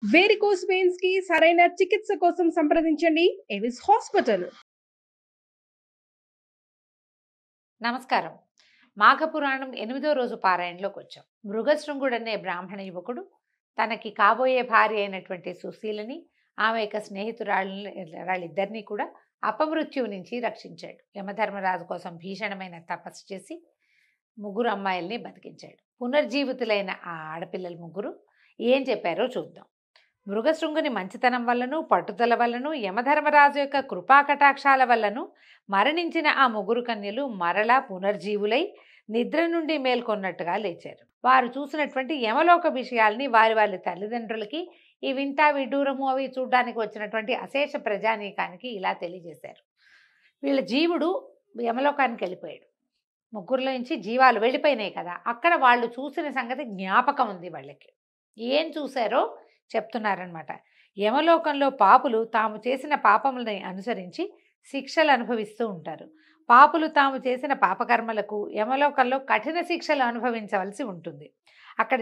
Varicose veins కి సరైన చికిత్స కోసం సంప్రదించండి ఎవిస్ హాస్పిటల్. నమస్కారం. మాఘపురాణం 8వ రోజు పారాయణలోకి వచ్చాం. మృగశృంగుడు అనే బ్రాహ్మణ యువకుడు తనకి కాబోయే భార్య అయినటువంటి సుశీలని, ఆమె యొక్క స్నేహితురాళ్ళిద్దరినీ కూడా అపమృత్యువు నుంచి రక్షించాడు. యమధర్మరాజు కోసం భీషణమైన తపస్సు చేసి ముగ్గురు అమ్మాయిల్ని బతికించాడు. పునర్జీవితులైన ఆ ఆడపిల్లలు ముగ్గురు ఏం చెప్పారో చూద్దాం. మృగశృంగుని మంచితనం వల్లను, పట్టుదల వల్లను, యమధర్మరాజు యొక్క కృపాకటాక్షాల వల్లను మరణించిన ఆ ముగ్గురు కన్యలు మరలా పునర్జీవులై నిద్ర నుండి మేల్కొన్నట్టుగా లేచారు. వారు చూసినటువంటి యమలోక విషయాల్ని వారి తల్లిదండ్రులకి, ఈ వింత విడ్డూరము అవి చూడ్డానికి వచ్చినటువంటి అశేష ప్రజానీకానికి ఇలా తెలియజేశారు. వీళ్ళ జీవుడు యమలోకానికి వెళ్ళిపోయాడు. ముగ్గురులో నుంచి జీవాలు వెళ్ళిపోయినాయి కదా, అక్కడ వాళ్ళు చూసిన సంగతి జ్ఞాపకం ఉంది వాళ్ళకి. ఏం చూశారో చెప్తున్నారనమాట. యమలోకంలో పాపులు తాము చేసిన పాపములని అనుసరించి శిక్షలు అనుభవిస్తూ ఉంటారు. పాపులు తాము చేసిన పాపకర్మలకు యమలోకంలో కఠిన శిక్షలు అనుభవించవలసి ఉంటుంది. అక్కడ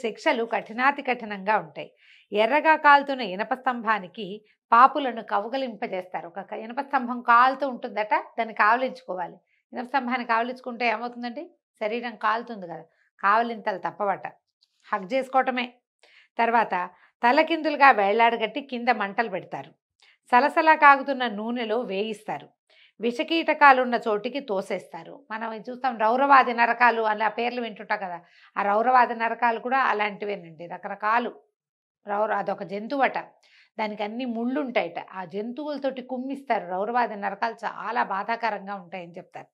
శిక్షలు కఠినాతి కఠినంగా ఉంటాయి. ఎర్రగా కాలుతున్న ఇనప స్తంభానికి పాపులను కౌగలింపజేస్తారు. ఒక ఇనప స్తంభం కాలుతూ ఉంటుందట, దాన్ని కావలించుకోవాలి. ఇనప స్తంభాన్ని కావలించుకుంటే ఏమవుతుందండి? శరీరం కాలుతుంది కదా, కావలింతలు తప్పవట, హగ్ చేసుకోవటమే. తర్వాత తలకిందులుగా వేళ్లాడగట్టి కింద మంటలు పెడతారు. సలసలా కాగుతున్న నూనెలో వేయిస్తారు. విషకీటకాలున్న చోటికి తోసేస్తారు. మనం చూస్తాం రౌరవాది నరకాలు అలా పేర్లు వింటుంటాం కదా, ఆ రౌరవాది నరకాలు కూడా అలాంటివేనండి. రకరకాలు అదొక జంతువట, దానికి అన్ని ముళ్ళు ఉంటాయట. ఆ జంతువులతోటి కుమ్మిస్తారు. రౌరవాది నరకాలు చాలా బాధాకరంగా ఉంటాయని చెప్తారు.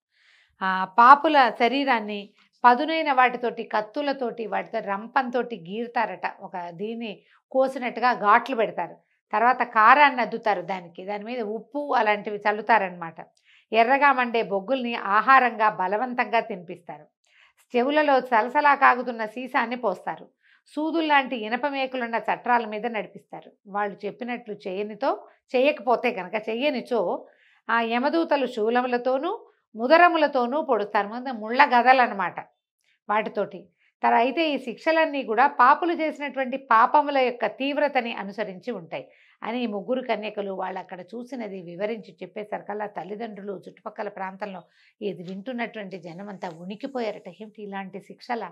పాపుల శరీరాన్ని పదునైన వాటితోటి, కత్తులతోటి, వాటితో రంపంతోటి గీరుతారట. ఒక దీన్ని కోసినట్టుగా ఘాట్లు పెడతారు. తర్వాత కారాన్ని అద్దుతారు, దాని మీద ఉప్పు అలాంటివి చల్లుతారనమాట. ఎర్రగా మండే బొగ్గుల్ని ఆహారంగా బలవంతంగా తినిపిస్తారు. చెవులలో సలసలా కాగుతున్న సీసాన్ని పోస్తారు. సూదుల్లాంటి ఇనప మేకులున్న చట్రాల మీద నడిపిస్తారు. వాళ్ళు చెప్పినట్లు చేయకపోతే కనుక, చెయ్యనిచో ఆ యమదూతలు శూలములతోనూ ముదరములతోనూ పొడుస్తారు. ముళ్ళ గదలన్నమాట వాటితోటి. అయితే ఈ శిక్షలన్నీ కూడా పాపులు చేసినటువంటి పాపముల యొక్క తీవ్రతని అనుసరించి ఉంటాయి అని ఈ ముగ్గురు కన్యకలు వాళ్ళు అక్కడ చూసినది వివరించి చెప్పేసరికల్లా తల్లిదండ్రులు, చుట్టుపక్కల ప్రాంతంలో ఇది వింటున్నటువంటి జనమంతా ఉనికిపోయారట. ఏమిటి ఇలాంటి శిక్షల?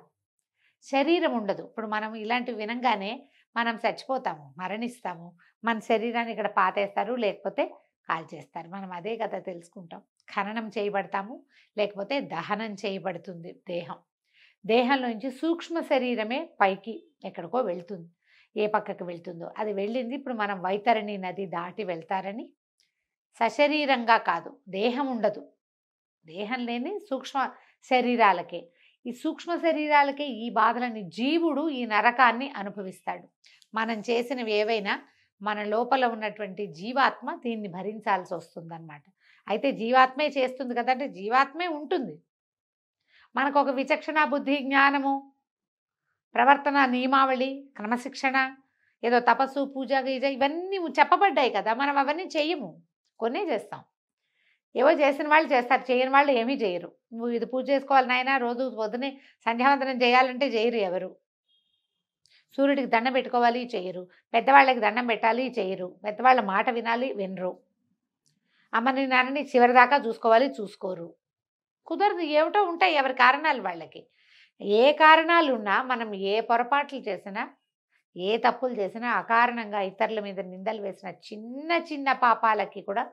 శరీరం ఉండదు. ఇప్పుడు మనం ఇలాంటివి వినంగానే మనం చచ్చిపోతాము, మరణిస్తాము. మన శరీరాన్ని ఇక్కడ పాతేస్తారు, లేకపోతే కాల్చేస్తారు. మనం అదే కదా తెలుసుకుంటాం. ఖననం చేయబడతాము, లేకపోతే దహనం చేయబడుతుంది దేహంలోంచి సూక్ష్మ శరీరమే పైకి ఎక్కడికో వెళ్తుంది. ఏ పక్కకు వెళ్తుందో అది వెళ్ళింది. ఇప్పుడు మనం వైతరణి నది దాటి వెళ్తారని సశరీరంగా కాదు, దేహం ఉండదు. దేహం లేని సూక్ష్మ శరీరాలకే, ఈ సూక్ష్మ శరీరాలకే ఈ బాధలని జీవుడు ఈ నరకాన్ని అనుభవిస్తాడు. మనం చేసినవి ఏవైనా మన లోపల ఉన్నటువంటి జీవాత్మ దీన్ని భరించాల్సి వస్తుందన్నమాట. అయితే జీవాత్మే చేస్తుంది కదంటే, జీవాత్మే ఉంటుంది. మనకు ఒక విచక్షణ, బుద్ధి, జ్ఞానము, ప్రవర్తన నియమావళి, క్రమశిక్షణ, ఏదో తపస్సు, పూజ, గీజ ఇవన్నీ చెప్పబడ్డాయి కదా. మనం అవన్నీ చెయ్యము, కొన్నే చేస్తాం. ఏవో చేసిన వాళ్ళు చేస్తారు, చేయని వాళ్ళు ఏమీ చేయరు. నువ్వు ఇది పూజ చేసుకోవాలి నాయన, రోజు పొద్దునే సంధ్యావందనం చేయాలంటే చేయరు ఎవరు. సూర్యుడికి దండం పెట్టుకోవాలి, చేయరు. పెద్దవాళ్ళకి దండం పెట్టాలి, చేయరు. పెద్దవాళ్ళ మాట వినాలి, వినరు. అమ్మని నాన్నని చివరిదాకా చూసుకోవాలి, చూసుకోరు. కుదరదు. ఏమిటో ఉంటాయి ఎవరి కారణాలు వాళ్ళకి. ఏ కారణాలు ఉన్నా మనం ఏ పొరపాట్లు చేసినా, ఏ తప్పులు చేసినా, అకారణంగా ఇతరుల మీద నిందలు వేసిన చిన్న చిన్న పాపాలకి కూడా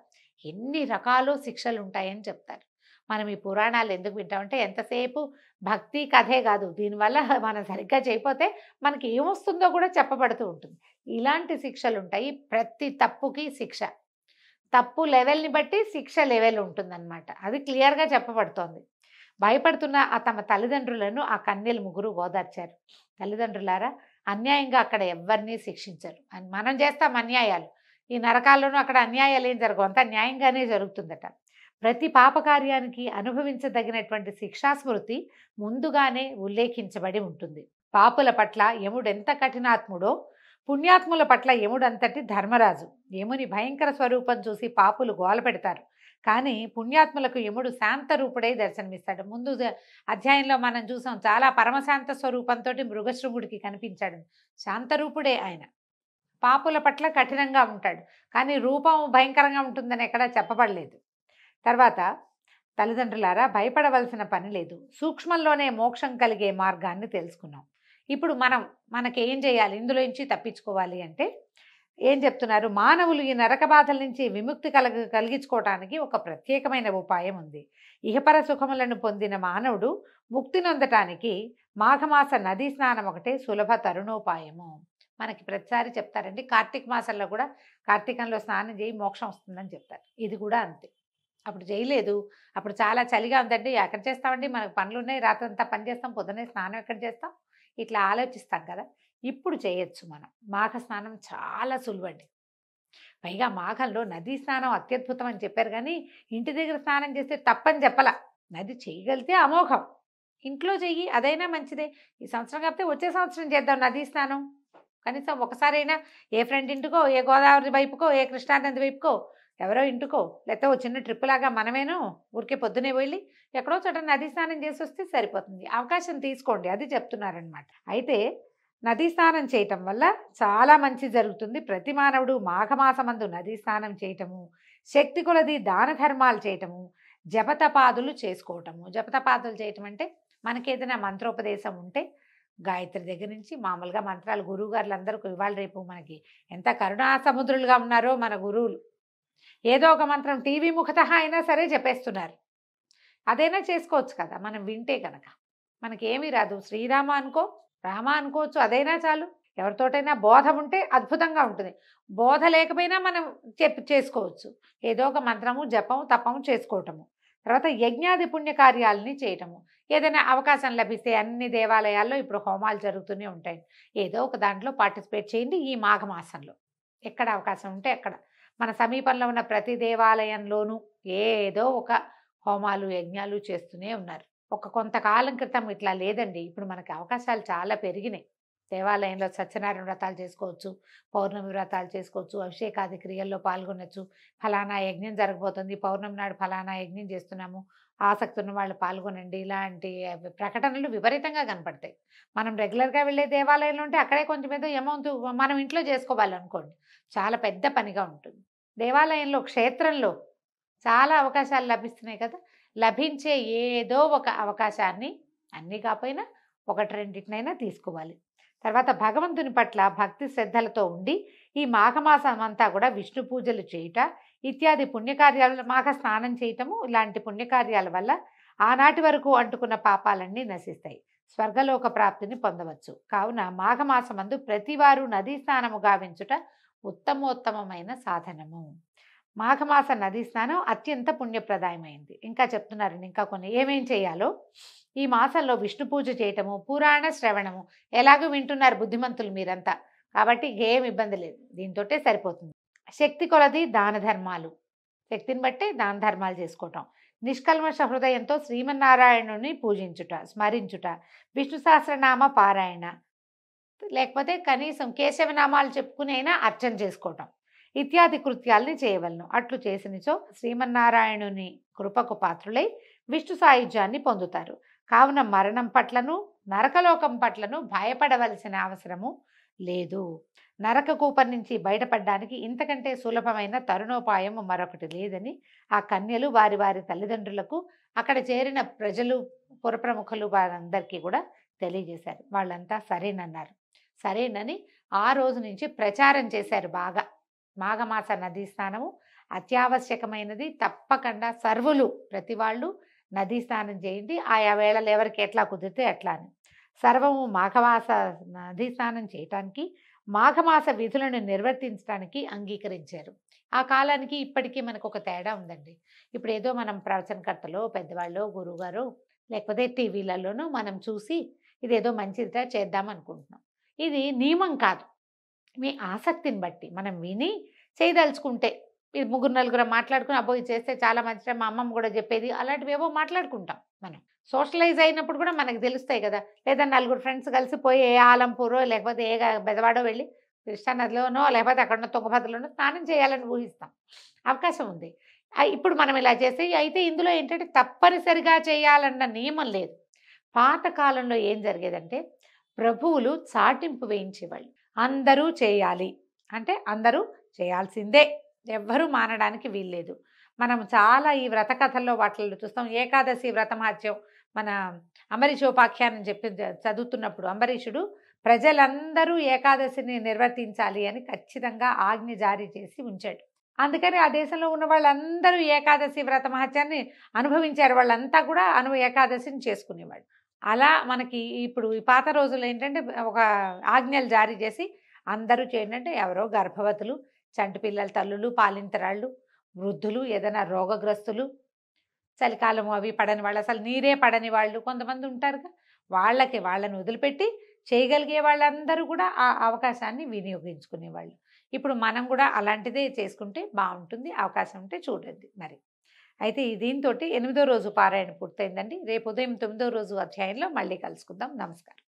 ఎన్ని రకాలు శిక్షలు ఉంటాయని చెప్తారు. మనం ఈ పురాణాలు ఎందుకు వింటామంటే ఎంతసేపు భక్తి కథే కాదు, దీనివల్ల మనం సరిగ్గా చేయకపోతే మనకి ఏమొస్తుందో కూడా చెప్పబడుతూ ఉంటుంది. ఇలాంటి శిక్షలు ఉంటాయి. ప్రతి తప్పుకి శిక్ష, తప్పు లెవెల్ని బట్టి శిక్ష లెవెల్ ఉంటుందన్నమాట. అది క్లియర్గా చెప్పబడుతోంది. భయపడుతున్న తమ తల్లిదండ్రులను ఆ కన్యలు ముగ్గురు ఓదార్చారు. తల్లిదండ్రులారా, అన్యాయంగా అక్కడ ఎవరిని శిక్షించరు. మనం చేస్తాం అన్యాయాలు, ఈ నరకాల్లోనూ అక్కడ అన్యాయాలు ఏం జరగవు, అంతా న్యాయంగానే జరుగుతుందట. ప్రతి పాపకార్యానికి అనుభవించదగినటువంటి శిక్షాస్మృతి ముందుగానే ఉల్లేఖించబడి ఉంటుంది. పాపుల పట్ల యముడు ఎంత కఠినాత్ముడో, పుణ్యాత్ముల పట్ల యముడంతటి ధర్మరాజు. యముని భయంకర స్వరూపం చూసి పాపులు గోల పెడతారు, కానీ పుణ్యాత్ములకు యముడు శాంత రూపుడై దర్శనమిస్తాడు. ముందు అధ్యాయంలో మనం చూసాం, చాలా పరమశాంత స్వరూపంతో మృగశృంగుడికి కనిపించాడు. శాంతరూపుడే ఆయన. పాపుల పట్ల కఠినంగా ఉంటాడు, కానీ రూపం భయంకరంగా ఉంటుందని ఎక్కడా చెప్పబడలేదు. తర్వాత తల్లిదండ్రులారా, భయపడవలసిన పని లేదు, సూక్ష్మంలోనే మోక్షం కలిగే మార్గాన్ని తెలుసుకున్నాం. ఇప్పుడు మనకి ఏం చేయాలి, ఇందులో నుంచి తప్పించుకోవాలి అంటే ఏం చెప్తున్నారు, మానవులు ఈ నరక బాధల నుంచి విముక్తి కలిగించుకోవటానికి ఒక ప్రత్యేకమైన ఉపాయం ఉంది. ఇహపర సుఖములను పొందిన మానవుడు ముక్తి నొందటానికి మాఘమాస నదీ స్నానం ఒకటే సులభ తరుణోపాయము. మనకి ప్రతిసారి చెప్తారండి, కార్తీక మాసంలో కూడా కార్తీకంలో స్నానం చేయి మోక్షం వస్తుందని చెప్తారు. ఇది కూడా అంతే. అప్పుడు చేయలేదు, అప్పుడు చాలా చలిగా ఉందండి, ఎక్కడ చేస్తామండి, మనకు పనులు ఉన్నాయి, రాత్రంతా పని చేస్తాం, పొద్దున్నే స్నానం ఎక్కడ చేస్తాం, ఇట్లా ఆలోచిస్తాం కదా. ఇప్పుడు చేయొచ్చు మనం. మాఘ స్నానం చాలా సులువండి. పైగా మాఘంలో నదీ స్నానం అత్యద్భుతం అని చెప్పారు, కానీ ఇంటి దగ్గర స్నానం చేస్తే తప్పని చెప్పలా. నది చేయగలిగితే అమోఘం, ఇంట్లో చెయ్యి, అదైనా మంచిదే. ఈ సంవత్సరం కాకపోతే వచ్చే సంవత్సరం చేద్దాం నదీ స్నానం. కనీసం ఒకసారైనా ఏ ఫ్రెండ్ ఇంటికో, ఏ గోదావరి వైపుకో, ఏ కృష్ణానది వైపుకో, ఎవరో ఇంటికో, లేకపోతే ఓ చిన్న ట్రిప్ లాగా మనమేనో ఊరికే పొద్దునే వెళ్ళి ఎక్కడో చోట నదీ స్నానం చేసి వస్తే సరిపోతుంది. అవకాశం తీసుకోండి, అది చెప్తున్నారనమాట. అయితే నదీ స్నానం చేయటం వల్ల చాలా మంచి జరుగుతుంది. ప్రతి మానవుడు మాఘమాసమందు నదీ స్నానం చేయటము, శక్తి కొలది దాన ధర్మాలు చేయటము, జపతపాదులు చేసుకోవటము. జపతపాదులు చేయటం అంటే మనకి ఏదైనా మంత్రోపదేశం ఉంటే గాయత్రి దగ్గర నుంచి మామూలుగా మంత్రాలు, గురువు గారులు అందరూ ఇవాళ రేపు మనకి ఎంత కరుణా సముద్రులుగా ఉన్నారో మన గురువులు. ఏదో ఒక మంత్రం టీవీ ముఖత అయినా సరే చెప్పేస్తున్నారు. అదైనా చేసుకోవచ్చు కదా మనం వింటే కనుక. మనకేమీ రాదు, శ్రీరామ అనుకో, రామ అనుకోవచ్చు, అదైనా చాలు. ఎవరితోటైనా బోధ ఉంటే అద్భుతంగా ఉంటుంది. బోధ లేకపోయినా మనం చేసుకోవచ్చు. ఏదో ఒక మంత్రము, జపము, తపము చేసుకోవటము. తర్వాత యజ్ఞాది పుణ్యకార్యాలని చేయటము. ఏదైనా అవకాశం లభిస్తే అన్ని దేవాలయాల్లో ఇప్పుడు హోమాలు జరుగుతూనే ఉంటాయి. ఏదో ఒక దాంట్లో పార్టిసిపేట్ చేయండి ఈ మాఘమాసంలో. ఎక్కడ అవకాశం ఉంటే అక్కడ. మన సమీపంలో ఉన్న ప్రతి దేవాలయంలోనూ ఏదో ఒక హోమాలు, యజ్ఞాలు చేస్తూనే ఉన్నారు. కొంతకాలం క్రితం ఇట్లా లేదండి. ఇప్పుడు మనకి అవకాశాలు చాలా పెరిగినాయి. దేవాలయంలో సత్యనారాయణ వ్రతాలు చేసుకోవచ్చు, పౌర్ణమి వ్రతాలు చేసుకోవచ్చు, అభిషేకాది క్రియల్లో పాల్గొనవచ్చు. ఫలానా యజ్ఞం జరగబోతుంది, పౌర్ణమి నాడు ఫలానా యజ్ఞం చేస్తున్నాము, ఆసక్తి ఉన్న వాళ్ళు పాల్గొనండి. ఇలాంటి ప్రకటనలు విపరీతంగా కనపడతాయి. మనం రెగ్యులర్గా వెళ్ళే దేవాలయంలో ఉంటే అక్కడే కొంచెం ఏదో అమౌంట్ మనం ఇంట్లో చేసుకోవాలనుకోండి, చాలా పెద్ద పనిగా ఉంటుంది. దేవాలయంలో, క్షేత్రంలో చాలా అవకాశాలు లభిస్తున్నాయి కదా. లభించే ఏదో ఒక అవకాశాన్ని, అన్నీ కాకపోయినా ఒకటి రెండింటినైనా తీసుకోవాలి. తర్వాత భగవంతుని పట్ల భక్తి శ్రద్ధలతో ఉండి ఈ మాఘమాసం అంతా కూడా విష్ణు పూజలు చేయుట ఇత్యాది పుణ్యకార్యాల, మాఘ స్నానం చేయటము, ఇలాంటి పుణ్యకార్యాల వల్ల ఆనాటి వరకు అంటుకున్న పాపాలన్నీ నశిస్తాయి, స్వర్గలోక ప్రాప్తిని పొందవచ్చు. కావున మాఘమాసమందు ప్రతివారు నదీ స్నానము గావించుట ఉత్తమోత్తమమైన సాధనము. మాఘమాస నదీ స్నానం అత్యంత పుణ్యప్రదాయమైంది. ఇంకా చెప్తున్నారండి, ఇంకా కొన్ని ఏమేం చేయాలో. ఈ మాసంలో విష్ణు పూజ చేయటము, పురాణ శ్రవణము. ఎలాగో వింటున్నారు బుద్ధిమంతులు మీరంతా, కాబట్టి ఏం ఇబ్బంది లేదు, దీంతోటే సరిపోతుంది. శక్తి కొలది దాన ధర్మాలు, శక్తిని బట్టే దాన ధర్మాలు చేసుకోవటం. నిష్కల్మష హృదయంతో శ్రీమన్నారాయణుని పూజించుట, స్మరించుట, విష్ణు సహస్రనామ పారాయణ, లేకపోతే కనీసం కేశవనామాలు చెప్పుకునైనా అర్చన చేసుకోవటం ఇత్యాది కృత్యాల్ని చేయవలను. అట్లు చేసినచో శ్రీమన్నారాయణుని కృపకు పాత్రులై విష్ణు సాయుధ్యాన్ని పొందుతారు. కావున మరణం పట్లను, నరకలోకం పట్లను భయపడవలసిన అవసరము లేదు. నరక కూపం నుంచి బయటపడడానికి ఇంతకంటే సులభమైన తరుణోపాయం మరొకటి లేదని ఆ కన్యలు వారి వారి తల్లిదండ్రులకు, అక్కడ చేరిన ప్రజలు, పురప్రముఖులు వారందరికీ కూడా తెలియజేశారు. వాళ్ళంతా సరేనన్నారు. సరేనని ఆ రోజు నుంచి ప్రచారం చేశారు బాగా. మాఘమాస నదీ స్నానము అత్యావశ్యకమైనది, తప్పకుండా సర్వులు ప్రతి వాళ్ళు నదీ స్నానం చేయండి. ఆయా వేళలు ఎవరికి ఎట్లా కుదిరితే ఎట్లా అని. సర్వము మాఘమాస నదీ స్నానం చేయటానికి, మాఘమాస విధులను నిర్వర్తించడానికి అంగీకరించారు. ఆ కాలానికి ఇప్పటికీ మనకు ఒక తేడా ఉందండి. ఇప్పుడు ఏదో మనం ప్రవచనకర్తలో, పెద్దవాళ్ళు, గురువుగారు, లేకపోతే టీవీలలోనూ మనం చూసి ఇదేదో మంచిదిగా చేద్దాం అనుకుంటున్నాం. ఇది నియమం కాదు, మీ ఆసక్తిని బట్టి మనం విని చేయదలుచుకుంటే. ఇది ముగ్గురు నలుగురు మాట్లాడుకుని అబ్బో ఇది చేస్తే చాలా మంచిగా మా అమ్మమ్మ కూడా చెప్పేది, అలాంటివి ఏవో మాట్లాడుకుంటాం. మనం సోషలైజ్ అయినప్పుడు కూడా మనకు తెలుస్తాయి కదా. లేదా నలుగురు ఫ్రెండ్స్ కలిసిపోయి ఏ ఆలంపూరో లేకపోతే ఏ బెదవాడో వెళ్ళి కృష్ణానదిలోనో లేకపోతే అక్కడ తుంగభద్రలోనో స్నానం చేయాలని ఊహిస్తాం, అవకాశం ఉంది. ఇప్పుడు మనం ఇలా చేస్తే, అయితే ఇందులో ఏంటంటే తప్పనిసరిగా చేయాలన్న నియమం లేదు. పాతకాలంలో ఏం జరిగేదంటే ప్రభువులు చాటింపు వేయించేవాళ్ళు, అందరూ చేయాలి, అంటే అందరూ చేయాల్సిందే, ఎవ్వరూ మానడానికి వీల్లేదు. మనం చాలా ఈ వ్రత కథల్లో వాటిల్లో చూస్తాం. ఏకాదశి వ్రతమహత్యం మన అంబరీషోపాఖ్యానం చెప్పి చదువుతున్నప్పుడు అంబరీషుడు ప్రజలందరూ ఏకాదశిని నిర్వర్తించాలి అని ఖచ్చితంగా ఆజ్ఞ జారీ చేసి ఉంచాడు. అందుకని ఆ దేశంలో ఉన్న వాళ్ళందరూ ఏకాదశి వ్రత మహత్యాన్ని అనుభవించారు. వాళ్ళంతా కూడా ఏకాదశిని చేసుకునేవాళ్ళు. అలా మనకి ఇప్పుడు ఈ పాత రోజుల్లో ఏంటంటే ఒక ఆజ్ఞలు జారీ చేసి అందరూ చేయండి. ఎవరో గర్భవతులు, చంటి పిల్లల తల్లులు, పాలింతరాళ్ళు, వృద్ధులు, ఏదైనా రోగగ్రస్తులు, చలికాలం అవి పడని వాళ్ళు, అసలు నీరే పడని వాళ్ళు కొంతమంది ఉంటారుగా, వాళ్ళని వదిలిపెట్టి చేయగలిగే వాళ్ళందరూ కూడా ఆ అవకాశాన్ని వినియోగించుకునేవాళ్ళు. ఇప్పుడు మనం కూడా అలాంటిదే చేసుకుంటే బాగుంటుంది. అవకాశం ఉంటే చూడండి మరి. అయితే దీంతో 8వ రోజు పారాయణ పూర్తయిందండి. రేపు ఉదయం 9వ రోజు అధ్యాయంలో మళ్ళీ కలుసుకుందాం. నమస్కారం.